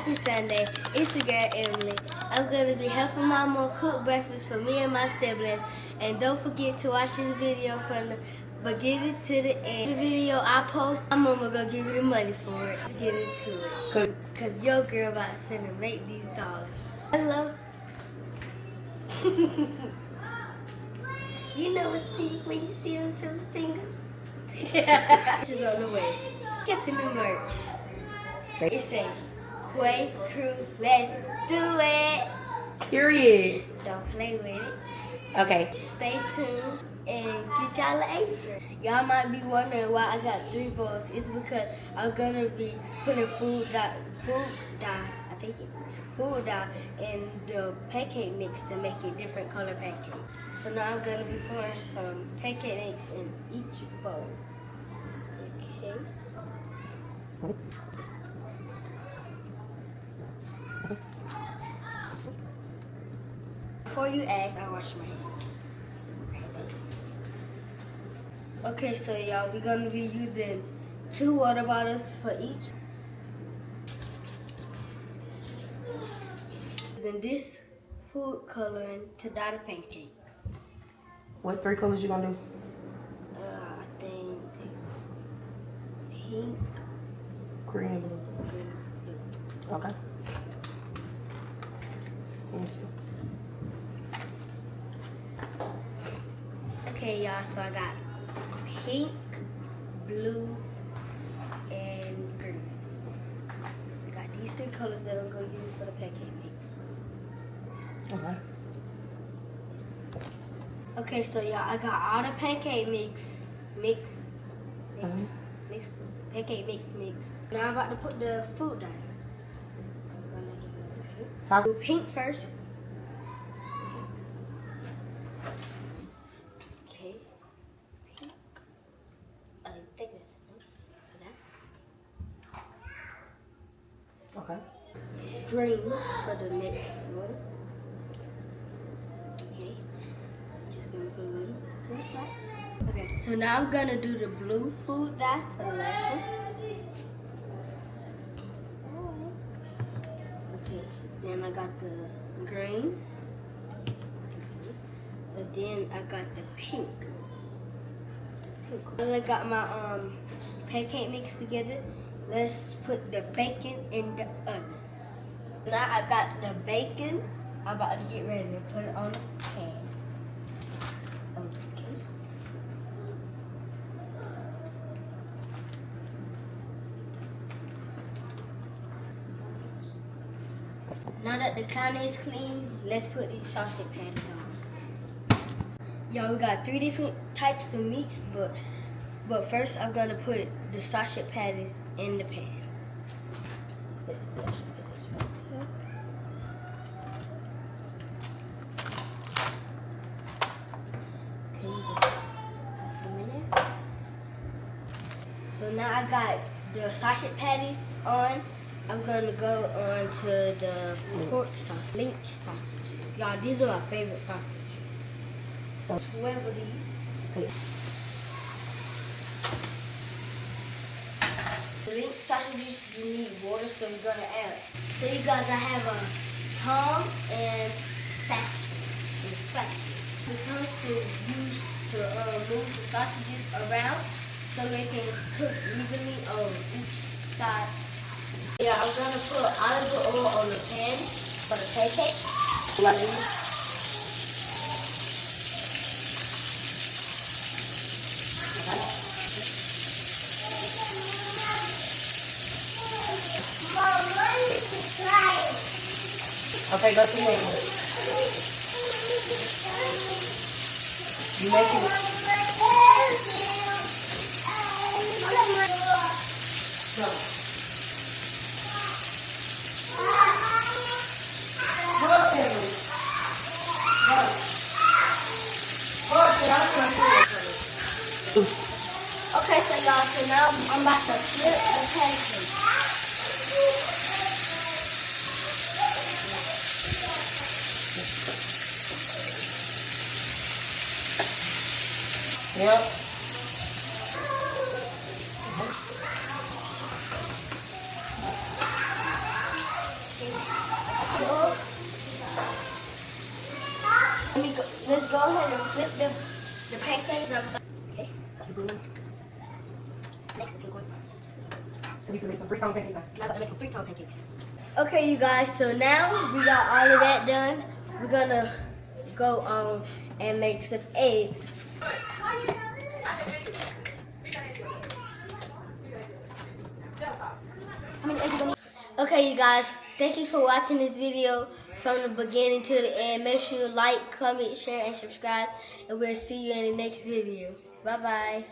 Happy Sunday. It's your girl Emily. I'm going to be helping Mama cook breakfast for me and my siblings. And don't forget to watch this video from the beginning to the end. The video I post, my mama going to give you the money for it. Let's get into it. Because your girl about to finna make these dollars. Hello. You know what's thick when you see them two fingers? She's on the way. Get the new merch. It say, Quay Crew, let's do it. Period. Don't play with it. Okay. Stay tuned and get y'all an apron. Y'all might be wondering why I got 3 bowls. It's because I'm gonna be putting food dye in the pancake mix to make it different color pancake. So now I'm gonna be pouring some pancake mix in each bowl. Okay. Before you ask, I wash my hands. Okay, so y'all, we're gonna be using 2 water bottles for each. Using this food coloring to dye the pancakes. What 3 colors you gonna do? I think pink, Green and blue. green, blue. Okay. Let me see. Okay, y'all, so I got pink, blue, and green. I got these 3 colors that I'm going to use for the pancake mix. Okay. Okay, so y'all, I got all the pancake mix. Pancake mix. Now I'm about to put the food dye. I'm going to do pink first. Okay. Pink. I think that's enough for that. Okay. Green for the next one. Okay. Just gonna put a little spot. Okay, so now I'm gonna do the blue food dye for the last one. Okay, then I got the green. And then I got the pink. And I got my pancake mix together. Let's put the bacon in the oven. Now I got the bacon. I'm about to get ready to put it on the pan. Okay. Now that the counter is clean, let's put these sausage patties on. Y'all, we got 3 different types of meat, but first I'm gonna put the sausage patties in the pan. Set the sausage patties right here. Okay, toss them in there. So now I got the sausage patties on. I'm gonna go on to the pork sausage, link sausages. Y'all, these are my favorite sausages. So 12 of these. Okay. The link sausages, you need water, so you're gonna add. So you guys, I have a tongue and spatula. The tongue is used to move the sausages around so they can cook evenly on each side. Yeah, I'm gonna put olive oil on the pan for the pancake. Okay, go to me. You making it? Go. Okay, so y'all, so now I'm about to flip the pancake. Yep. Next, the pink ones. So we can make some 3-tone pancakes now. Now I'm gonna make some 3-tone pancakes. Okay, you guys, so now we got all of that done. We're gonna go on and make some eggs. Okay, you guys, thank you for watching this video from the beginning to the end. Make sure you like, comment, share, and subscribe, and we'll see you in the next video. Bye-bye.